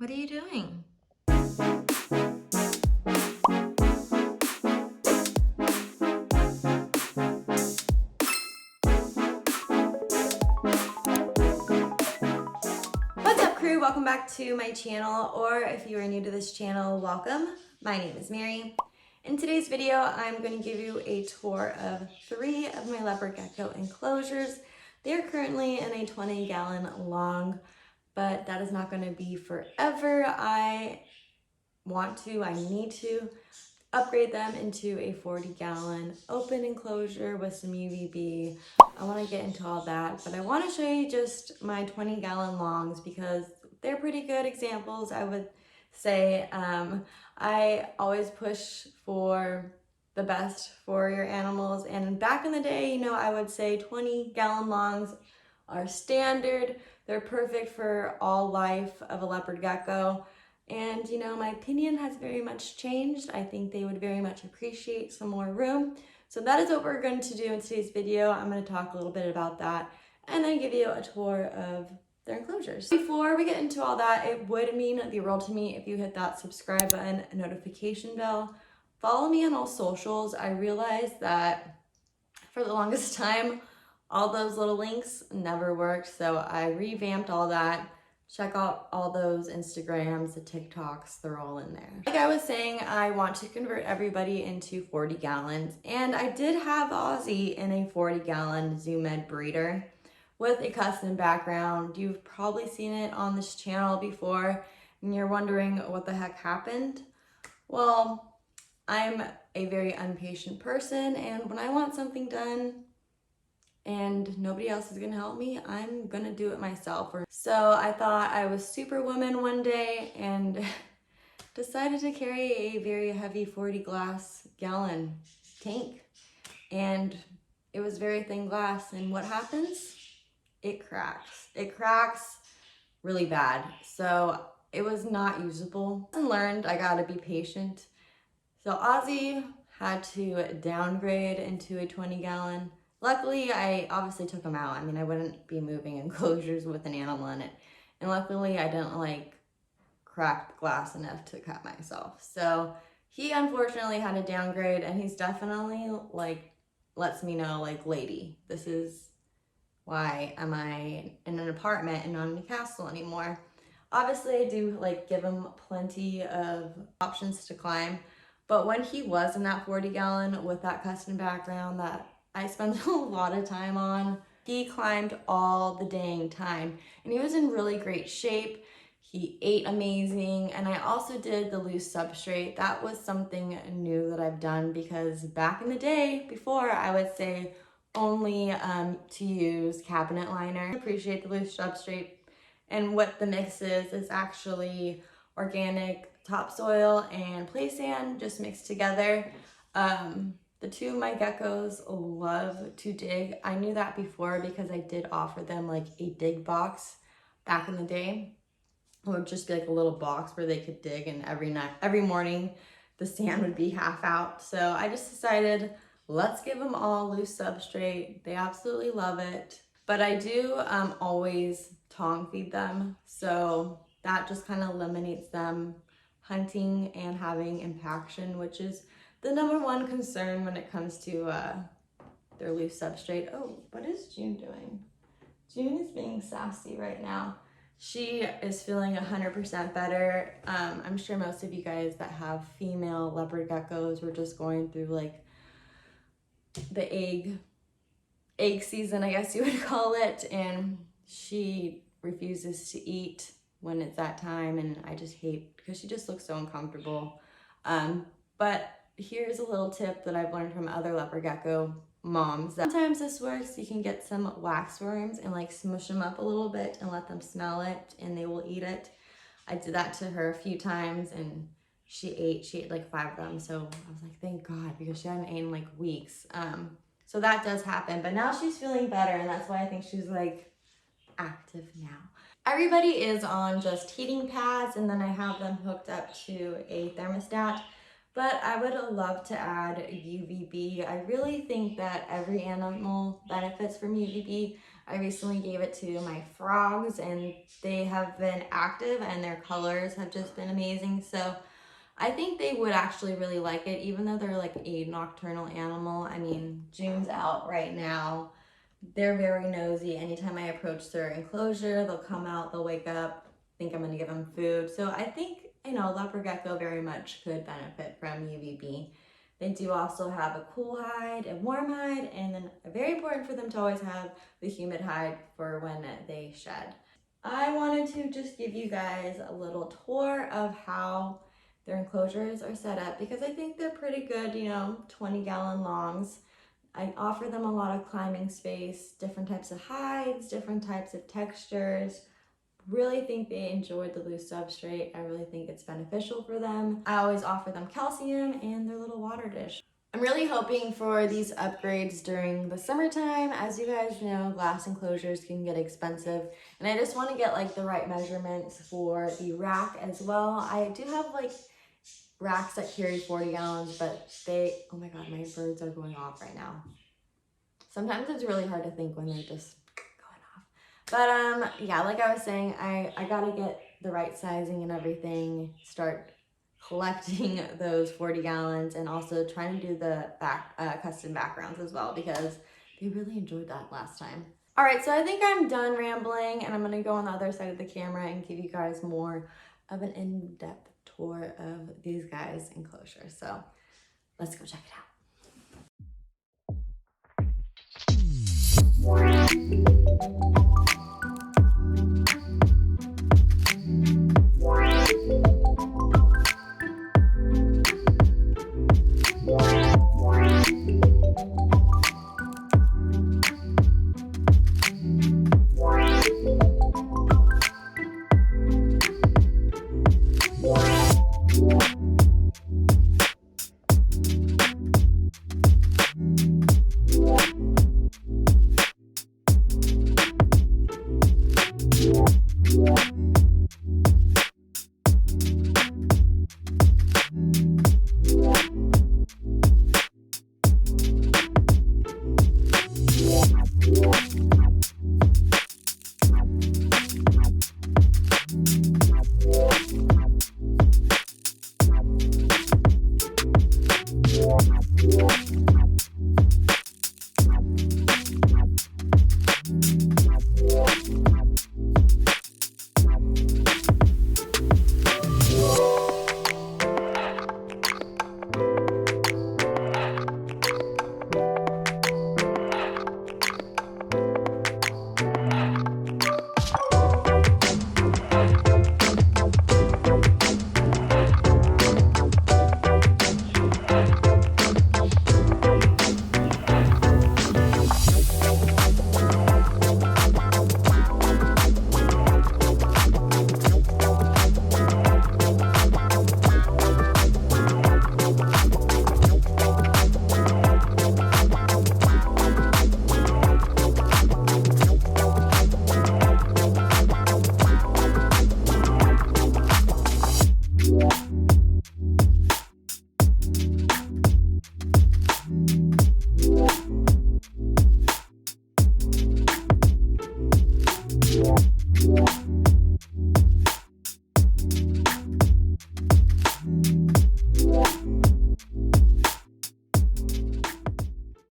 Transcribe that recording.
What are you doing? What's up, crew? Welcome back to my channel, or if you are new to this channel, welcome. My name is Mary. In today's video, I'm going to give you a tour of 3 of my leopard gecko enclosures. They are currently in a 20-gallon long, but that is not going to be forever. I need to upgrade them into a 40-gallon open enclosure with some UVB. I want to get into all that, but I want to show you just my 20-gallon longs because they're pretty good examples, I would say. I always push for the best for your animals, and back in the day, I would say 20-gallon longs are standard. They're perfect for all life of a leopard gecko. And my opinion has very much changed. I think they would very much appreciate some more room. So that is what we're going to do in today's video. I'm going to talk a little bit about that and then give you a tour of their enclosures. Before we get into all that, it would mean the world to me if you hit that subscribe button, notification bell, follow me on all socials. I realized that for the longest time, all those little links never worked. So I revamped all that. Check out all those Instagrams, the TikToks, they're all in there. Like I was saying, I want to convert everybody into 40 gallons. And I did have Ozzy in a 40-gallon Zoo Med breeder with a custom background. You've probably seen it on this channel before and you're wondering what the heck happened. Well, I'm a very impatient person, and when I want something done, and nobody else is gonna help me, I'm gonna do it myself. So I thought I was Superwoman one day and decided to carry a very heavy 40-gallon tank. And it was very thin glass, and what happens? It cracks. It cracks really bad. So it was not usable. I learned I gotta be patient. So Ozzy had to downgrade into a 20-gallon. Luckily, I obviously took him out. I mean, I wouldn't be moving enclosures with an animal in it. And luckily, I didn't crack the glass enough to cut myself. So he unfortunately had to downgrade, and he's definitely lets me know, lady, this is why am I in an apartment and not in a castle anymore. Obviously, I do give him plenty of options to climb. But when he was in that 40-gallon with that custom background that I spent a lot of time on, he climbed all the dang time. And he was in really great shape. He ate amazing. And I also did the loose substrate. That was something new that I've done because back in the day, before, I would say only to use cabinet liner. I appreciate the loose substrate. And what the mix is actually organic topsoil and play sand just mixed together. The 2 of my geckos love to dig. I knew that before because I did offer them a dig box back in the day. It would just be a little box where they could dig, and every morning the sand would be half out. So I just decided, let's give them all loose substrate. They absolutely love it. But I do always tongue feed them. So that just kind of eliminates them hunting and having impaction, which is the #1 concern when it comes to their loose substrate. Oh, what is June doing? June is being sassy right now. She is feeling 100% better. I'm sure most of you guys that have female leopard geckos were just going through the egg season, I guess you would call it, and she refuses to eat when it's that time, and I just hate because she just looks so uncomfortable. But here's a little tip that I've learned from other leopard gecko moms. Sometimes this works. You can get some wax worms and smush them up a little bit and let them smell it, and they will eat it. I did that to her a few times, and she ate 5 of them. So I was like, thank God, because she hadn't eaten in weeks. So that does happen, but now she's feeling better, and that's why I think she's active now. Everybody is on just heating pads, and then I have them hooked up to a thermostat, but I would love to add UVB. I really think that every animal benefits from UVB. I recently gave it to my frogs and they have been active and their colors have just been amazing. So I think they would actually really like it, even though they're like a nocturnal animal. I mean, June's out right now. They're very nosy. Anytime I approach their enclosure, they'll come out, they'll wake up, think I'm gonna give them food. So I think, leopard gecko very much could benefit from UVB. They do also have a cool hide, a warm hide, and then very important for them to always have the humid hide for when they shed. I wanted to just give you guys a little tour of how their enclosures are set up because I think they're pretty good, 20-gallon longs. I offer them a lot of climbing space, different types of hides, different types of textures. Really think they enjoyed the loose substrate. I really think it's beneficial for them. I always offer them calcium and their little water dish. I'm really hoping for these upgrades during the summertime. As you guys know, glass enclosures can get expensive, and I just want to get like the right measurements for the rack as well. I do have like racks that carry 40 gallons, but oh my God, my birds are going off right now. Sometimes it's really hard to think when they're just going off. But yeah, like I was saying, I gotta get the right sizing and everything, start collecting those 40 gallons and also trying to do the custom backgrounds as well because they really enjoyed that last time. All right, so I think I'm done rambling and I'm gonna go on the other side of the camera and give you guys more of an in-depth tour of these guys' enclosures. So let's go check it out.